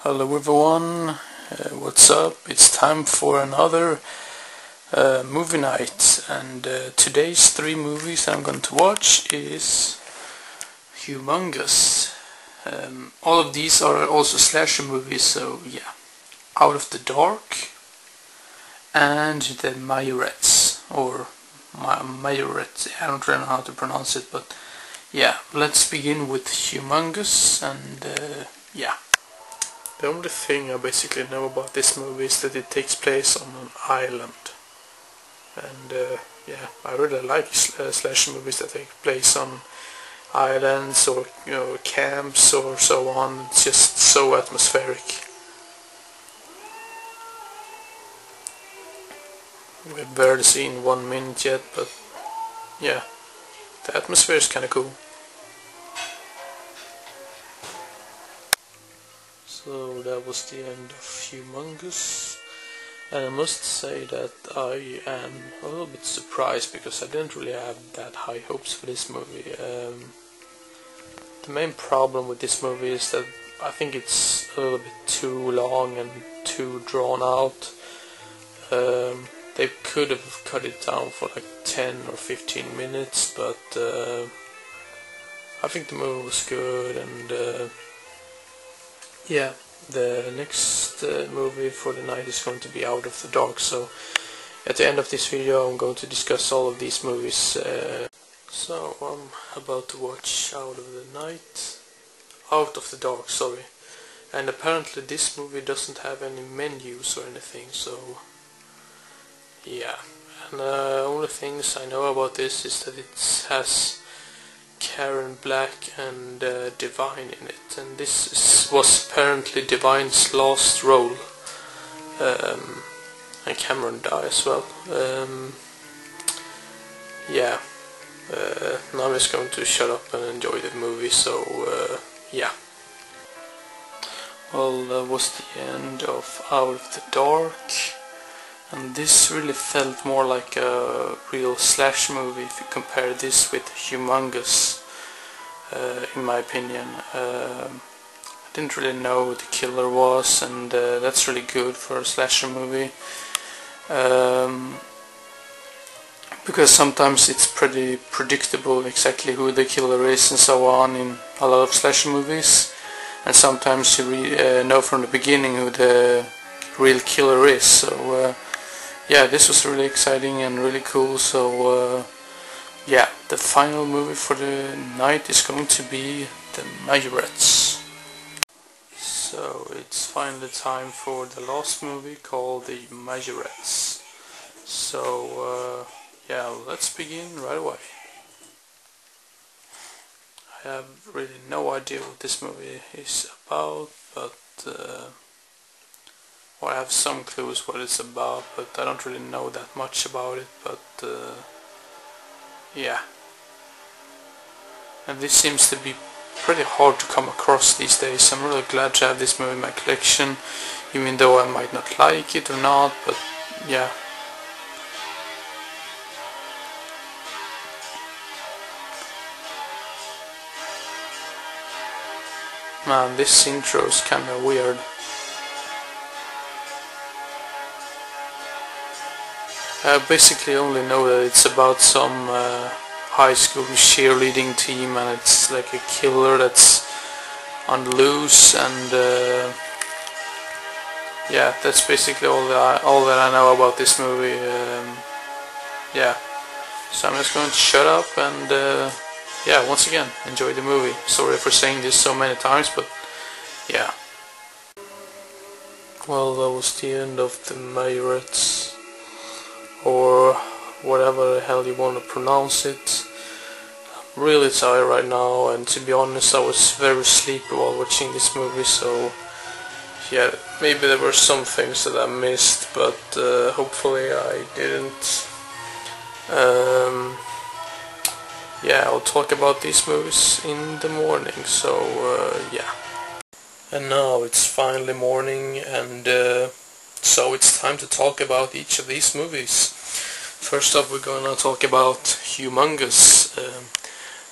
Hello everyone, what's up? It's time for another movie night, and today's 3 movies I'm going to watch is Humongous. All of these are also slasher movies, so yeah. Out of the Dark and the Majorettes, or Majorettes, I don't really know how to pronounce it, but yeah, let's begin with Humongous, and yeah. The only thing I basically know about this movie is that it takes place on an island, and yeah, I really like slasher movies that take place on islands or camps or so on. It's just so atmospheric. We've barely seen 1 minute yet, but yeah, the atmosphere is kinda cool. So that was the end of Humongous, and I must say that I am a little bit surprised because I didn't really have that high hopes for this movie. The main problem with this movie is that I think it's a little bit too long and too drawn out. They could have cut it down for like 10 or 15 minutes, but I think the movie was good, and yeah, the next movie for the night is going to be Out of the Dark, so at the end of this video I'm going to discuss all of these movies. So I'm about to watch Out of the Dark, sorry. And apparently this movie doesn't have any menus or anything, so yeah. And the only things I know about this is that it has Karen Black and Divine in it, and this was apparently Divine's last role, and Cameron Dye as well. Yeah, now I'm just going to shut up and enjoy the movie, so yeah. Well, that was the end of Out of the Dark, and this really felt more like a real slash movie if you compare this with Humongous, in my opinion. I didn't really know who the killer was, and that's really good for a slasher movie, because sometimes it's pretty predictable exactly who the killer is and so on in a lot of slasher movies, and sometimes you know from the beginning who the real killer is, so yeah, this was really exciting and really cool. So yeah, the final movie for the night is going to be the Majorettes. So it's finally time for the last movie called the Majorettes. So yeah, let's begin right away. I have really no idea what this movie is about, but or I have some clues what it's about, but I don't really know that much about it, but yeah. And this seems to be pretty hard to come across these days. I'm really glad to have this movie in my collection, even though I might not like it or not, but yeah. Man, this intro is kinda weird. I basically only know that it's about some high school cheerleading team, and it's like a killer that's on the loose, and yeah, that's basically all that I know about this movie. Yeah, so I'm just going to shut up and yeah, once again, enjoy the movie. Sorry for saying this so many times, but yeah. Well, that was the end of the Majorettes, or whatever the hell you want to pronounce it. I'm really tired right now, and to be honest, I was very sleepy while watching this movie, so yeah, maybe there were some things that I missed, but hopefully I didn't. Yeah, I'll talk about these movies in the morning, so yeah. And now it's finally morning, and so it's time to talk about each of these movies. First up, we're gonna talk about Humongous.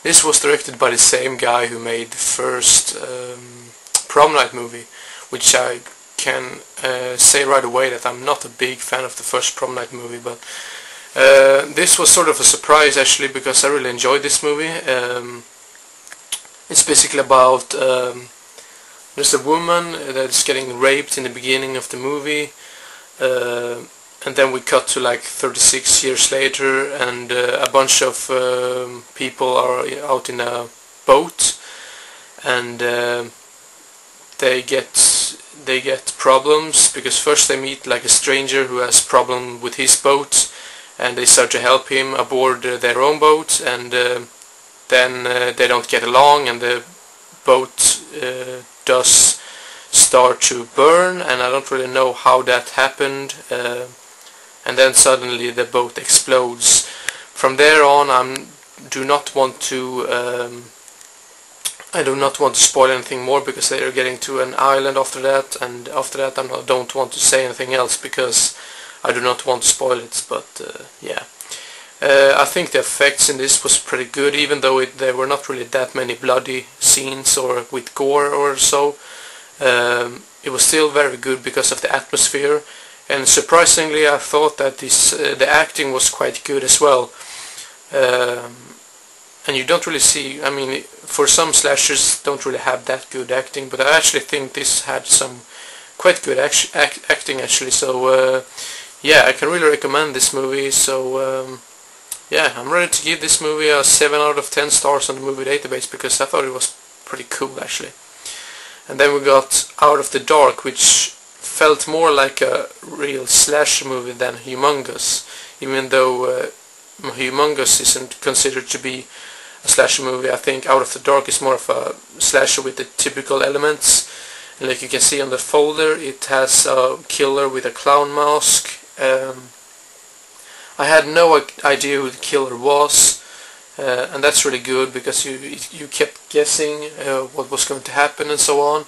This was directed by the same guy who made the first Prom Night movie, which I can say right away that I'm not a big fan of the first Prom Night movie, but this was sort of a surprise actually, because I really enjoyed this movie. It's basically about there's a woman that's getting raped in the beginning of the movie, and then we cut to like 36 years later, and a bunch of people are out in a boat, and they get problems, because first they meet like a stranger who has problem with his boat, and they start to help him aboard their own boat, and then they don't get along, and the boat does start to burn, and I don't really know how that happened, and then suddenly the boat explodes. From there on, I do not want to spoil anything more, because they are getting to an island after that, and after that I don't want to say anything else because I do not want to spoil it. But yeah, I think the effects in this was pretty good, even though there were not really that many bloody scenes or with gore or so. It was still very good because of the atmosphere, and surprisingly I thought that the acting was quite good as well. And you don't really see, I mean, for some slashers don't really have that good acting, but I actually think this had some quite good acting actually. So yeah, I can really recommend this movie. So yeah, I'm ready to give this movie a 7 out of 10 stars on the movie database, because I thought it was pretty cool actually. And then we got Out of the Dark, which felt more like a real slasher movie than Humongous, even though Humongous isn't considered to be a slasher movie. I think Out of the Dark is more of a slasher with the typical elements, and like you can see on the folder, it has a killer with a clown mask. I had no idea who the killer was, and that's really good, because you kept guessing what was going to happen and so on.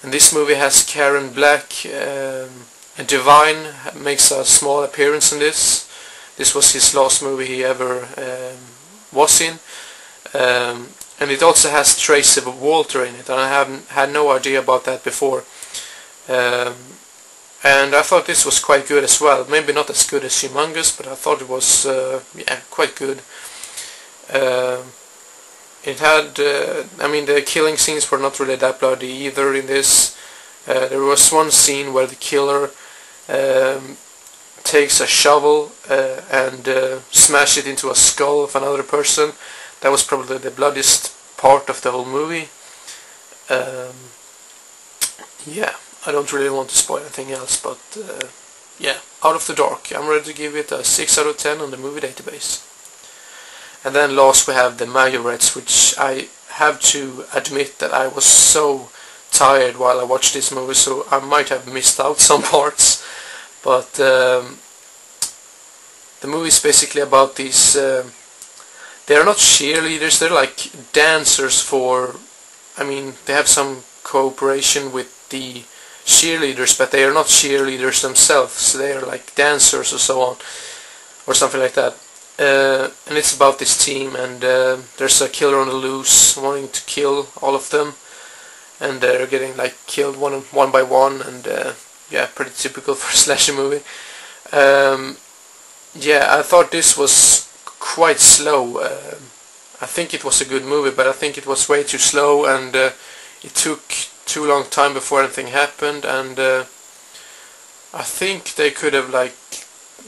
And this movie has Karen Black, and Divine makes a small appearance in this. This was his last movie he ever was in. And it also has Tracy Walter in it, and I had no idea about that before. And I thought this was quite good as well. Maybe not as good as Humongous, but I thought it was yeah, quite good. It had, I mean, the killing scenes were not really that bloody either in this. There was one scene where the killer takes a shovel and smashes it into a skull of another person. That was probably the bloodiest part of the whole movie. Yeah, I don't really want to spoil anything else, but yeah, Out of the Dark. I'm ready to give it a 6 out of 10 on the movie database. And then last we have the Majorettes, which I have to admit that I was so tired while I watched this movie, so I might have missed out some parts. But the movie is basically about these, they are not cheerleaders, they're like dancers for, I mean, they have some cooperation with the cheerleaders, but they are not cheerleaders themselves, they are like dancers or so on, or something like that. And it's about this team, and there's a killer on the loose wanting to kill all of them, and they're getting like killed one by one, and yeah, pretty typical for a slasher movie. Yeah, I thought this was quite slow. I think it was a good movie, but I think it was way too slow, and it took too long time before anything happened, and I think they could have like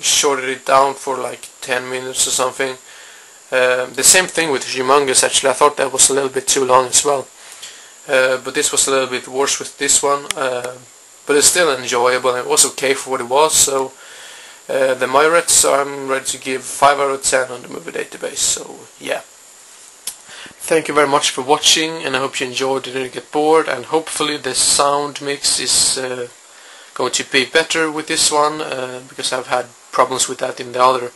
shorted it down for like 10 minutes or something. The same thing with Humongous actually. I thought that was a little bit too long as well, but this was a little bit worse with this one, but it's still enjoyable, and it was okay for what it was. So the Majorettes, I'm ready to give 5 out of 10 on the movie database. So yeah, thank you very much for watching, and I hope you enjoyed it and didn't get bored, and hopefully the sound mix is going to be better with this one, because I've had problems with that in the other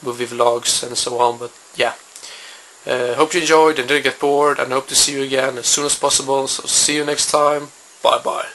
movie vlogs and so on. But yeah, hope you enjoyed and didn't get bored, and hope to see you again as soon as possible. So see you next time. Bye bye.